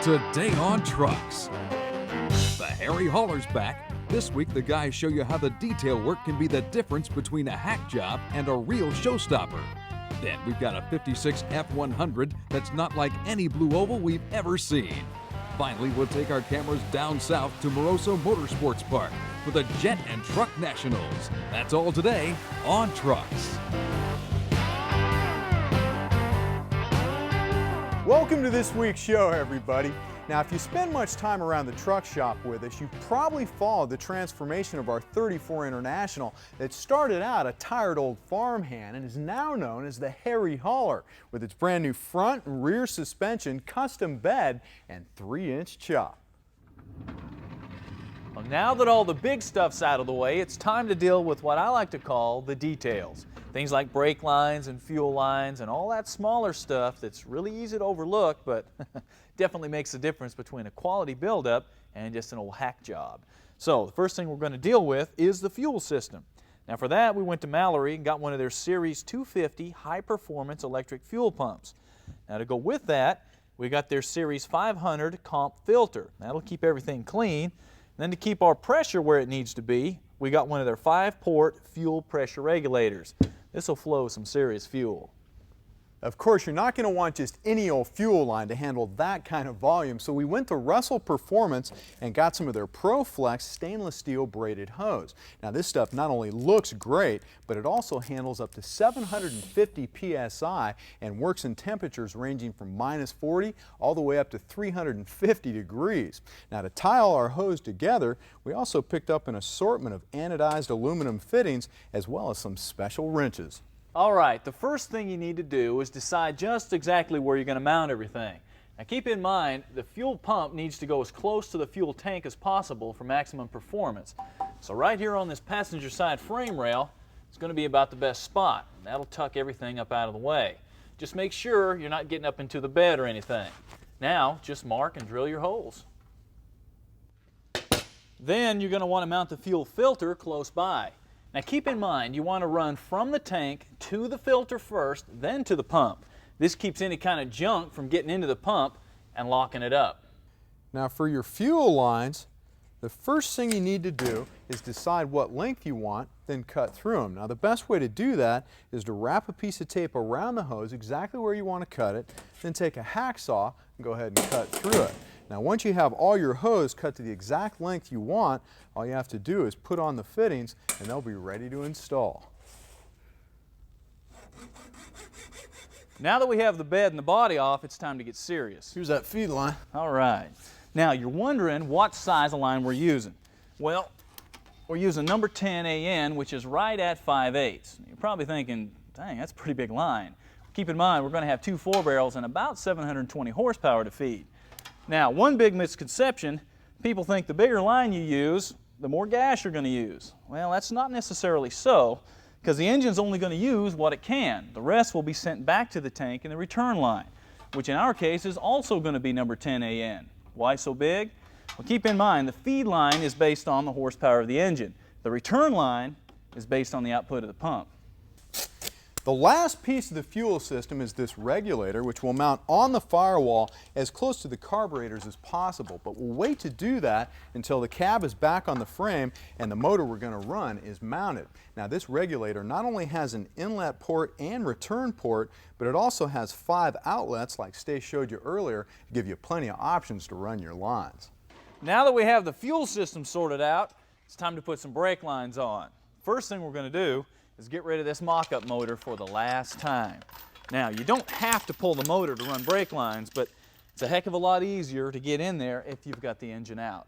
Today on Trucks, the hairy hauler's back. This week the guys show you how the detail work can be the difference between a hack job and a real showstopper. Then we've got a 56 F100 that's not like any blue oval we've ever seen. Finally, we'll take our cameras down south to Moroso Motorsports Park for the Jet and Truck Nationals. That's all today on Trucks. Welcome to this week's show, everybody. Now, if you spend much time around the truck shop with us, you've probably followed the transformation of our 34 International that started out a tired old farmhand and is now known as the hairy hauler, with its brand new front and rear suspension, custom bed, and 3-inch chop. Well, now that all the big stuff's out of the way, it's time to deal with what I like to call the details. Things like brake lines and fuel lines and all that smaller stuff that's really easy to overlook, but definitely makes a difference between a quality buildup and just an old hack job. So the first thing we're going to deal with is the fuel system. Now for that, we went to Mallory and got one of their Series 250 high-performance electric fuel pumps. Now to go with that, we got their Series 500 comp filter. That'll keep everything clean. And then to keep our pressure where it needs to be, we got one of their 5-port fuel pressure regulators. This will flow some serious fuel. Of course, you're not going to want just any old fuel line to handle that kind of volume, so we went to Russell Performance and got some of their ProFlex stainless steel braided hose. Now this stuff not only looks great, but it also handles up to 750 psi and works in temperatures ranging from -40 all the way up to 350 degrees. Now to tie all our hose together, we also picked up an assortment of anodized aluminum fittings as well as some special wrenches. All right, the first thing you need to do is decide just exactly where you're going to mount everything. Now keep in mind, the fuel pump needs to go as close to the fuel tank as possible for maximum performance. So right here on this passenger side frame rail, it's going to be about the best spot. That'll tuck everything up out of the way. Just make sure you're not getting up into the bed or anything. Now, just mark and drill your holes. Then you're going to want to mount the fuel filter close by. Now keep in mind, you want to run from the tank to the filter first, then to the pump. This keeps any kind of junk from getting into the pump and locking it up. Now for your fuel lines, the first thing you need to do is decide what length you want, then cut through them. Now the best way to do that is to wrap a piece of tape around the hose exactly where you want to cut it, then take a hacksaw and go ahead and cut through it. Now once you have all your hose cut to the exact length you want, all you have to do is put on the fittings and they'll be ready to install. Now that we have the bed and the body off, it's time to get serious. Here's that feed line. All right. Now you're wondering what size of line we're using. Well, we're using number 10 AN, which is right at 5/8. You're probably thinking, dang, that's a pretty big line. Keep in mind, we're going to have 2 4-barrels and about 720 horsepower to feed. Now, one big misconception, people think the bigger line you use, the more gas you're going to use. Well, that's not necessarily so, because the engine's only going to use what it can. The rest will be sent back to the tank in the return line, which in our case is also going to be number 10 AN. Why so big? Well, keep in mind, the feed line is based on the horsepower of the engine. The return line is based on the output of the pump. The last piece of the fuel system is this regulator, which will mount on the firewall as close to the carburetors as possible, but we'll wait to do that until the cab is back on the frame and the motor we're going to run is mounted. Now this regulator not only has an inlet port and return port, but it also has 5 outlets like Stace showed you earlier to give you plenty of options to run your lines. Now that we have the fuel system sorted out, it's time to put some brake lines on. First thing we're going to do is get rid of this mock-up motor for the last time. Now, you don't have to pull the motor to run brake lines, but it's a heck of a lot easier to get in there if you've got the engine out.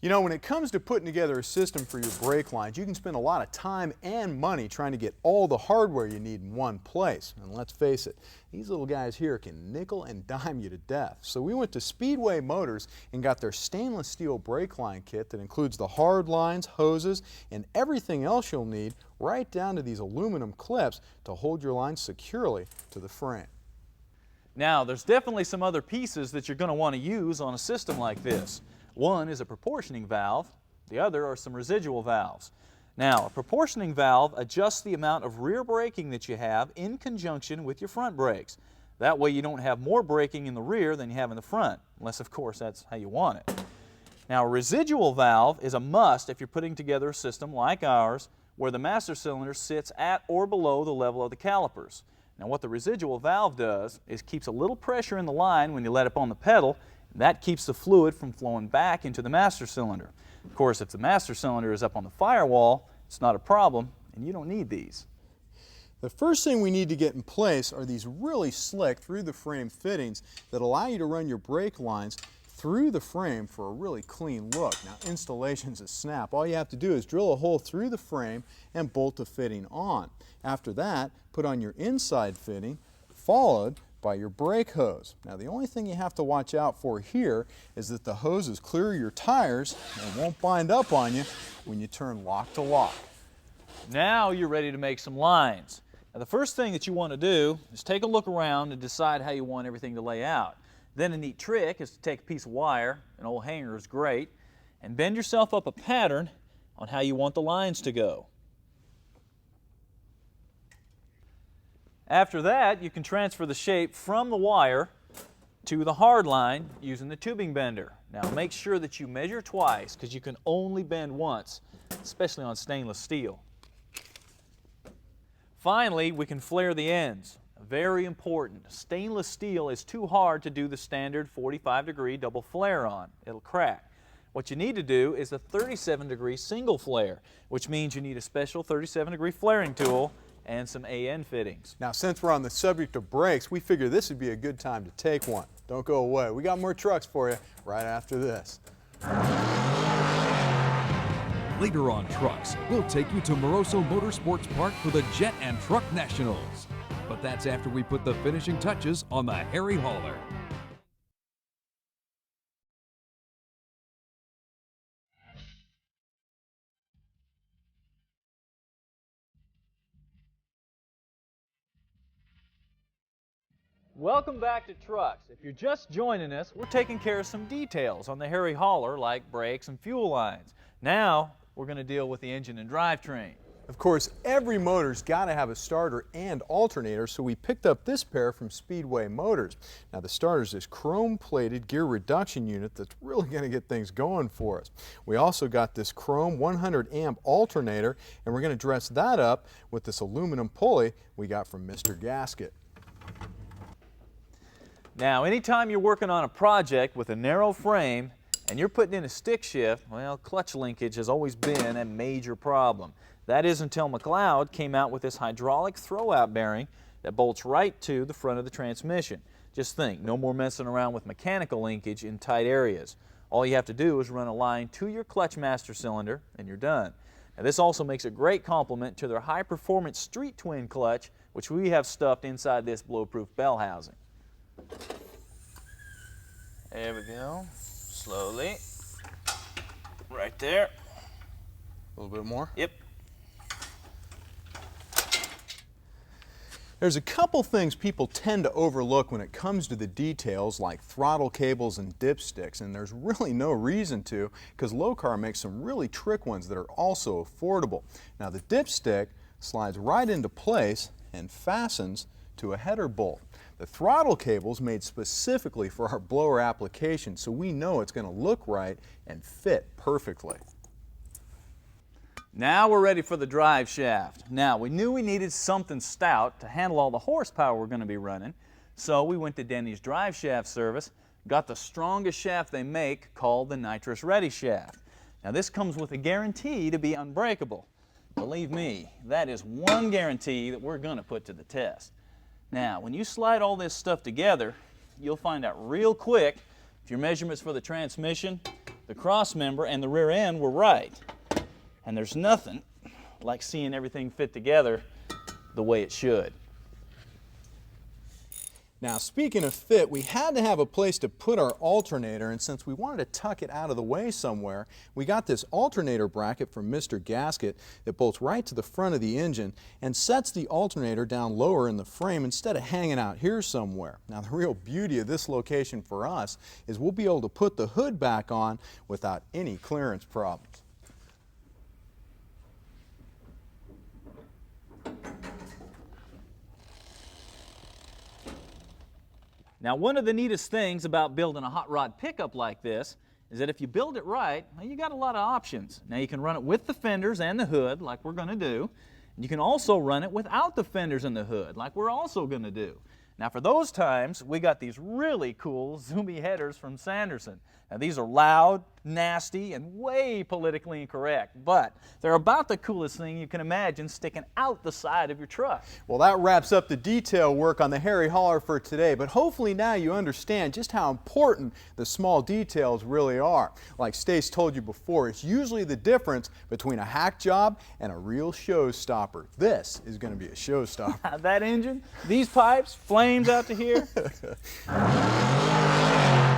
You know, when it comes to putting together a system for your brake lines, you can spend a lot of time and money trying to get all the hardware you need in one place. And let's face it, these little guys here can nickel and dime you to death. So we went to Speedway Motors and got their stainless steel brake line kit that includes the hard lines, hoses, and everything else you'll need, right down to these aluminum clips to hold your lines securely to the frame. Now, there's definitely some other pieces that you're going to want to use on a system like this. One is a proportioning valve, the other are some residual valves. Now, a proportioning valve adjusts the amount of rear braking that you have in conjunction with your front brakes. That way you don't have more braking in the rear than you have in the front, unless of course that's how you want it. Now a residual valve is a must if you're putting together a system like ours where the master cylinder sits at or below the level of the calipers. Now what the residual valve does is keeps a little pressure in the line when you let up on the pedal, and that keeps the fluid from flowing back into the master cylinder. Of course, if the master cylinder is up on the firewall, it's not a problem, and you don't need these. The first thing we need to get in place are these really slick through-the-frame fittings that allow you to run your brake lines through the frame for a really clean look. Now, installation's a snap. All you have to do is drill a hole through the frame and bolt the fitting on. After that, put on your inside fitting, followed by your brake hose. Now, the only thing you have to watch out for here is that the hoses clear your tires and won't bind up on you when you turn lock to lock. Now you're ready to make some lines. Now the first thing that you want to do is take a look around and decide how you want everything to lay out. Then a neat trick is to take a piece of wire, an old hanger is great, and bend yourself up a pattern on how you want the lines to go. After that, you can transfer the shape from the wire to the hard line using the tubing bender. Now make sure that you measure twice because you can only bend once, especially on stainless steel. Finally, we can flare the ends. Very important. Stainless steel is too hard to do the standard 45-degree double flare on. It'll crack. What you need to do is a 37-degree single flare, which means you need a special 37-degree flaring tool and some AN fittings. Now, since we're on the subject of brakes, we figure this would be a good time to take one. Don't go away. We got more trucks for you right after this. Later on Trucks, we'll take you to Moroso Motorsports Park for the Jet and Truck Nationals. But that's after we put the finishing touches on the Harry Hauler. Welcome back to Trucks. If you're just joining us, we're taking care of some details on the Harry Hauler like brakes and fuel lines. Now, we're going to deal with the engine and drivetrain. Of course, every motor's got to have a starter and alternator, so we picked up this pair from Speedway Motors. Now, the starter's this chrome-plated gear reduction unit that's really going to get things going for us. We also got this chrome 100-amp alternator, and we're going to dress that up with this aluminum pulley we got from Mr. Gasket. Now, anytime you're working on a project with a narrow frame and you're putting in a stick shift, well, clutch linkage has always been a major problem. That is until McLeod came out with this hydraulic throwout bearing that bolts right to the front of the transmission. Just think, no more messing around with mechanical linkage in tight areas. All you have to do is run a line to your clutch master cylinder and you're done. Now, this also makes a great complement to their high-performance street twin clutch, which we have stuffed inside this blow-proof bell housing. There we go. Slowly. Right there. A little bit more? Yep. There's a couple things people tend to overlook when it comes to the details, like throttle cables and dipsticks, and there's really no reason to, because Locar makes some really trick ones that are also affordable. Now, the dipstick slides right into place and fastens to a header bolt. The throttle cable's made specifically for our blower application, so we know it's going to look right and fit perfectly. Now we're ready for the drive shaft. Now, we knew we needed something stout to handle all the horsepower we're going to be running, so we went to Denny's drive shaft service, got the strongest shaft they make called the Nitrous Ready shaft. Now, this comes with a guarantee to be unbreakable. Believe me, that is one guarantee that we're going to put to the test. Now, when you slide all this stuff together, you'll find out real quick if your measurements for the transmission, the cross member, and the rear end were right. And there's nothing like seeing everything fit together the way it should. Now, speaking of fit, we had to have a place to put our alternator, and since we wanted to tuck it out of the way somewhere, we got this alternator bracket from Mr. Gasket that bolts right to the front of the engine and sets the alternator down lower in the frame instead of hanging out here somewhere. Now, the real beauty of this location for us is we'll be able to put the hood back on without any clearance problems. Now, one of the neatest things about building a hot rod pickup like this is that if you build it right, well, you got a lot of options. Now, you can run it with the fenders and the hood, like we're going to do. You can also run it without the fenders and the hood, like we're also going to do. Now, for those times, we got these really cool zoomy headers from Sanderson. Now, these are loud, nasty, and way politically incorrect, but they're about the coolest thing you can imagine sticking out the side of your truck. Well, that wraps up the detail work on the Harry Hauler for today, but hopefully now you understand just how important the small details really are. Like Stace told you before, it's usually the difference between a hack job and a real showstopper. This is going to be a showstopper. That engine, these pipes, flames out to here.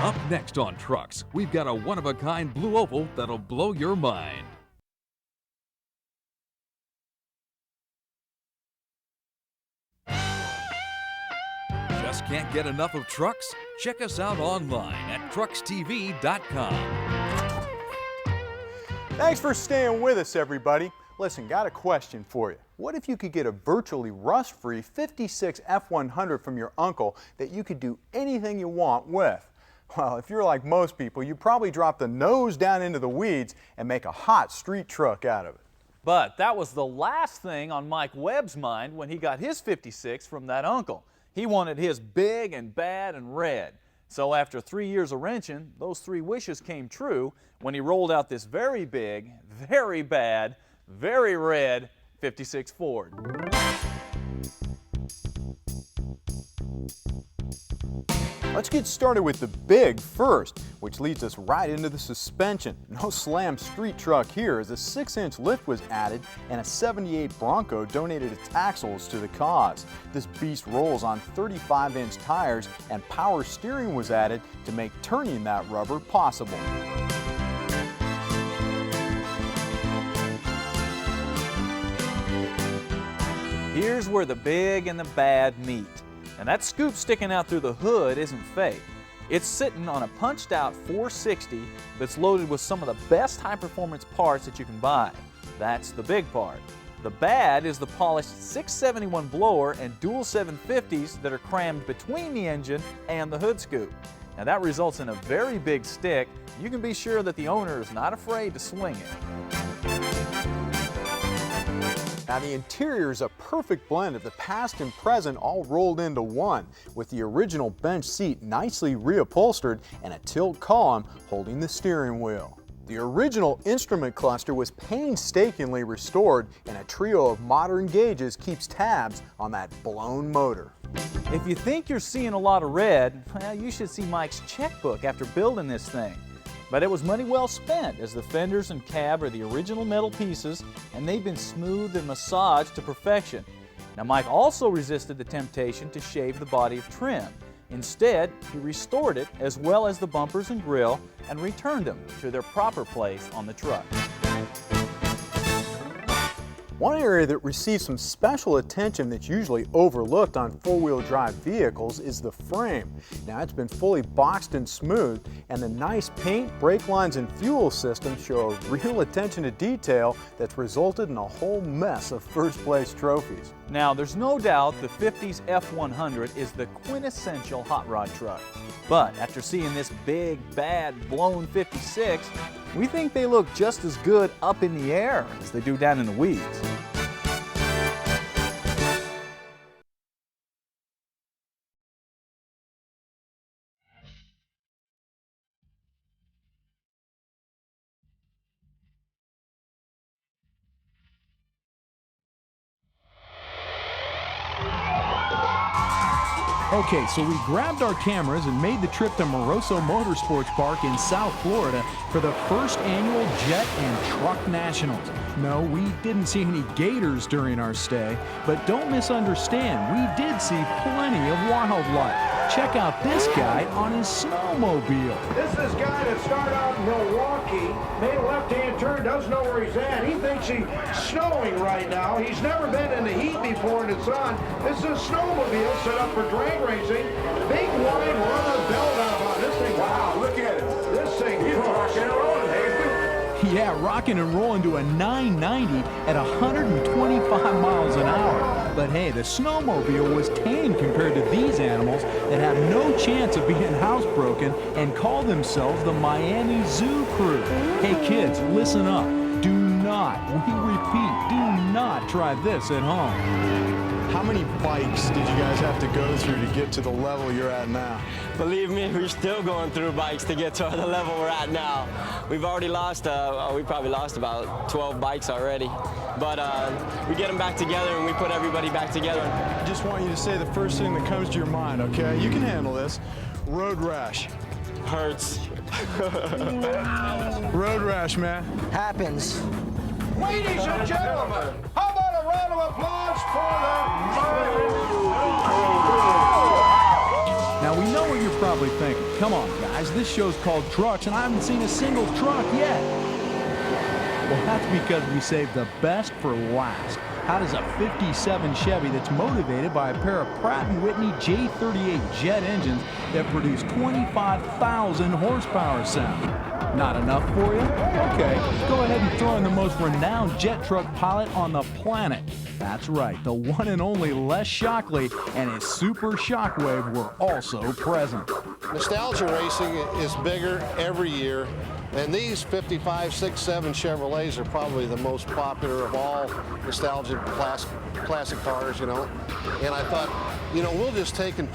Up next on Trucks, we've got a one-of-a-kind blue oval that'll blow your mind. Just can't get enough of trucks? Check us out online at truckstv.com. Thanks for staying with us, everybody. Listen, got a question for you. What if you could get a virtually rust-free 56 F100 from your uncle that you could do anything you want with? Well, if you're like most people, you probably drop the nose down into the weeds and make a hot street truck out of it. But that was the last thing on Mike Webb's mind when he got his 56 from that uncle. He wanted his big and bad and red. So after 3 years of wrenching, those 3 wishes came true when he rolled out this very big, very bad, very red 56 Ford. Let's get started with the big first, which leads us right into the suspension. No slam street truck here, as a 6-inch lift was added and a 78 Bronco donated its axles to the cause. This beast rolls on 35-inch tires, and power steering was added to make turning that rubber possible. Here's where the big and the bad meet. And that scoop sticking out through the hood isn't fake. It's sitting on a punched out 460 that's loaded with some of the best high-performance parts that you can buy. That's the big part. The bad is the polished 671 blower and dual 750s that are crammed between the engine and the hood scoop. Now that results in a very big stick. You can be sure that the owner is not afraid to swing it. Now the interior is a perfect blend of the past and present all rolled into one, with the original bench seat nicely reupholstered and a tilt column holding the steering wheel. The original instrument cluster was painstakingly restored, and a trio of modern gauges keeps tabs on that blown motor. If you think you're seeing a lot of red, well, you should see Mike's checkbook after building this thing. But it was money well spent, as the fenders and cab are the original metal pieces, and they've been smoothed and massaged to perfection. Now Mike also resisted the temptation to shave the body of trim. Instead, he restored it, as well as the bumpers and grille, and returned them to their proper place on the truck. One area that receives some special attention that's usually overlooked on four-wheel drive vehicles is the frame. Now it's been fully boxed and smoothed, and the nice paint, brake lines, and fuel system show a real attention to detail that's resulted in a whole mess of first-place trophies. Now, there's no doubt the 50's F100 is the quintessential hot rod truck. But after seeing this big, bad, blown 56, we think they look just as good up in the air as they do down in the weeds. Okay, so we grabbed our cameras and made the trip to Moroso Motorsports Park in South Florida for the first annual Jet and Truck Nationals. No, we didn't see any gators during our stay, but don't misunderstand, we did see plenty of wildlife. Check out this guy on his snowmobile. This is a guy that started out in Milwaukee, made a left-hand turn, doesn't know where he's at. He thinks he's snowing right now. He's never been in the heat before in the sun. This is a snowmobile set up for drag racing. Big wide rubber belt out on this thing. Wow, look at it. This thing is rocking and rolling, Hazen. Yeah, rocking and rolling to a 990 at 125 miles an hour. But hey, the snowmobile was tame compared to these animals that have no chance of being housebroken and call themselves the Miami Zoo Crew. Hey kids, listen up. Do not, we repeat, do not try this at home. How many bikes did you guys have to go through to get to the level you're at now? Believe me, we're still going through bikes to get to the level we're at now. We've already lost, we probably lost about 12 bikes already. But we get them back together and we put everybody back together. I just want you to say the first thing that comes to your mind, okay? You can handle this. Road rash. Hurts. Road rash, man. Happens. Ladies and gentlemen, how about a round of applause for Now we know what you're probably thinking. Come on, guys, this show's called Trucks, and I haven't seen a single truck yet. Well, that's because we saved the best for last. How does a 57 Chevy that's motivated by a pair of Pratt & Whitney J38 jet engines that produce 25,000 horsepower sound? Not enough for you? Okay, go ahead and throw in the most renowned jet truck pilot on the planet. That's right, the one and only Les Shockley and his Super Shockwave were also present. Nostalgia racing is bigger every year, and these 55, 6, 7 Chevrolets are probably the most popular of all nostalgia classic cars, you know. And I thought, you know, we'll just take and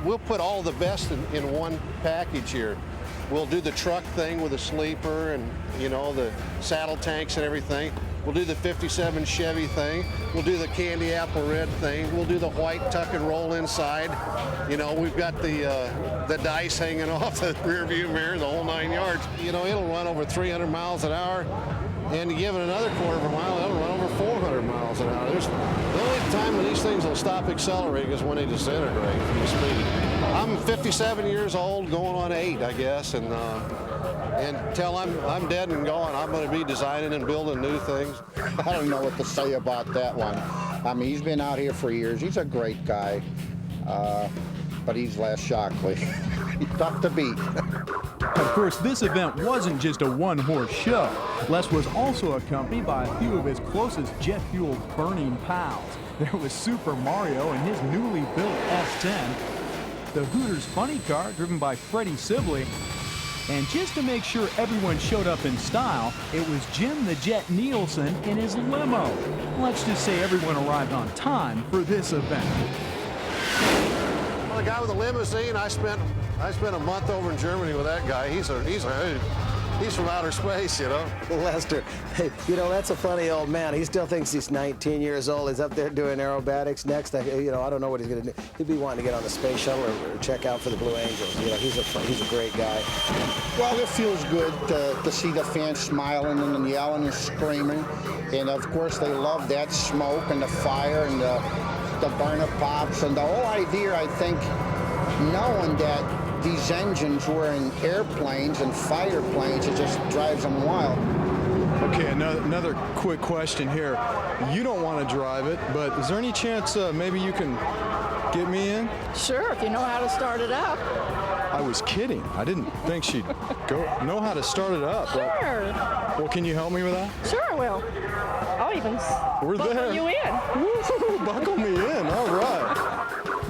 we'll put all the best in one package here. We'll do the truck thing with the sleeper and, you know, the saddle tanks and everything. We'll do the 57 Chevy thing. We'll do the candy apple red thing. We'll do the white tuck and roll inside. You know, we've got the dice hanging off the rear view mirror, the whole 9 yards. You know, it'll run over 300 miles an hour. And you give it another quarter of a mile, it'll run over 400 miles an hour. The only time when these things will stop accelerating is when they disintegrate from the speed. I'm 57 years old, going on 8, I guess, and until I'm dead and gone, I'm going to be designing and building new things. I don't know what to say about that one. I mean, he's been out here for years. He's a great guy, but he's Les Shockley. He's tough to beat. Of course, this event wasn't just a one-horse show. Les was also accompanied by a few of his closest jet-fueled burning pals. There was Super Mario and his newly built S10, the Hooters funny car driven by Freddie Sibley, and just to make sure everyone showed up in style, it was Jim the Jet Nielsen in his limo. Let's just say everyone arrived on time for this event. Well, the guy with the limousine, I spent a month over in Germany with that guy. He's from outer space, you know. Lester, hey, you know, that's a funny old man. He still thinks he's 19 years old. He's up there doing aerobatics. Next, you know, I don't know what he's going to do. He'd be wanting to get on the space shuttle or check out for the Blue Angels. You know, he's a great guy. Well, it feels good to see the fans smiling and yelling and screaming. And, of course, they love that smoke and the fire and the burner pops. And the whole idea, I think, knowing that these engines were in airplanes and fighter planes, it just drives them wild. Okay, another quick question here. You don't want to drive it, but is there any chance maybe you can get me in? Sure, if you know how to start it up. I was kidding. I didn't think she'd know how to start it up. Sure. Well, can you help me with that? Sure, I will. I'll even buckle you in. Woo, buckle me in. All right.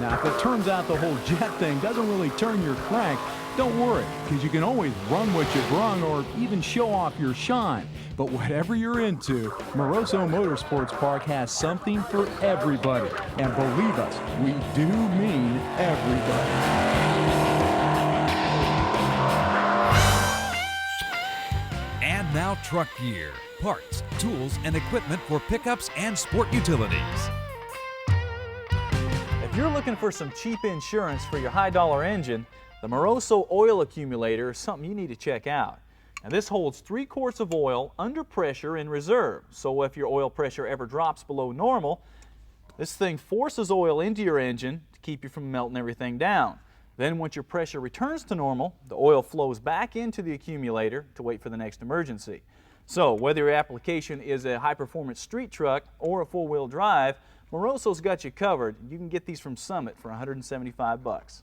Now, if it turns out the whole jet thing doesn't really turn your crank, don't worry, because you can always run what you brung or even show off your shine. But whatever you're into, Moroso Motorsports Park has something for everybody. And believe us, we do mean everybody. And now truck gear, parts, tools, and equipment for pickups and sport utilities. If you're looking for some cheap insurance for your high-dollar engine, the Moroso Oil Accumulator is something you need to check out. Now, this holds 3 quarts of oil under pressure in reserve, so if your oil pressure ever drops below normal, this thing forces oil into your engine to keep you from melting everything down. Then once your pressure returns to normal, the oil flows back into the accumulator to wait for the next emergency. So whether your application is a high-performance street truck or a four-wheel drive, Moroso's got you covered. You can get these from Summit for $175.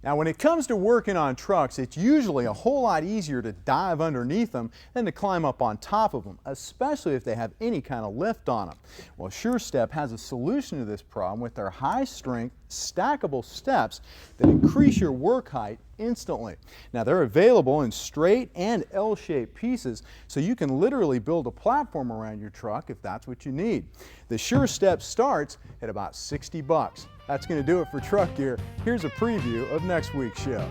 Now, when it comes to working on trucks, it's usually a whole lot easier to dive underneath them than to climb up on top of them, especially if they have any kind of lift on them. Well, SureStep has a solution to this problem with their high-strength, stackable steps that increase your work height instantly. Now, they're available in straight and L-shaped pieces, so you can literally build a platform around your truck if that's what you need. The SureStep starts at about 60 bucks. That's going to do it for Truck Gear. Here's a preview of next week's show.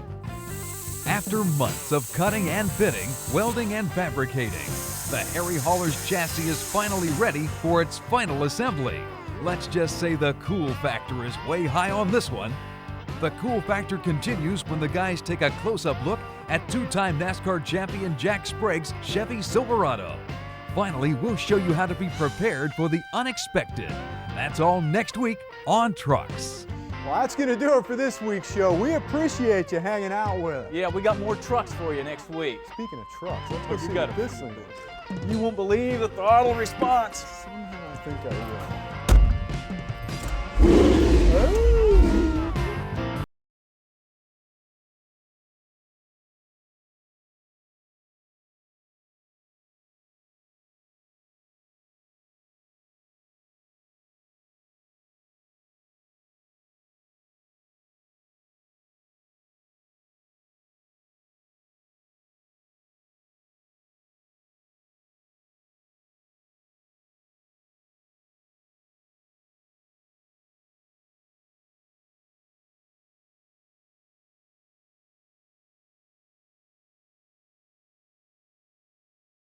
After months of cutting and fitting, welding and fabricating, the Harry Hauler's chassis is finally ready for its final assembly. Let's just say the cool factor is way high on this one. The cool factor continues when the guys take a close-up look at two-time NASCAR champion Jack Sprague's Chevy Silverado. Finally, we'll show you how to be prepared for the unexpected. That's all next week on Trucks. Well, that's going to do it for this week's show. We appreciate you hanging out with us. Yeah, we got more trucks for you next week. Speaking of trucks, let's go see got what this thing is. You won't believe the throttle response. Somehow I think I will.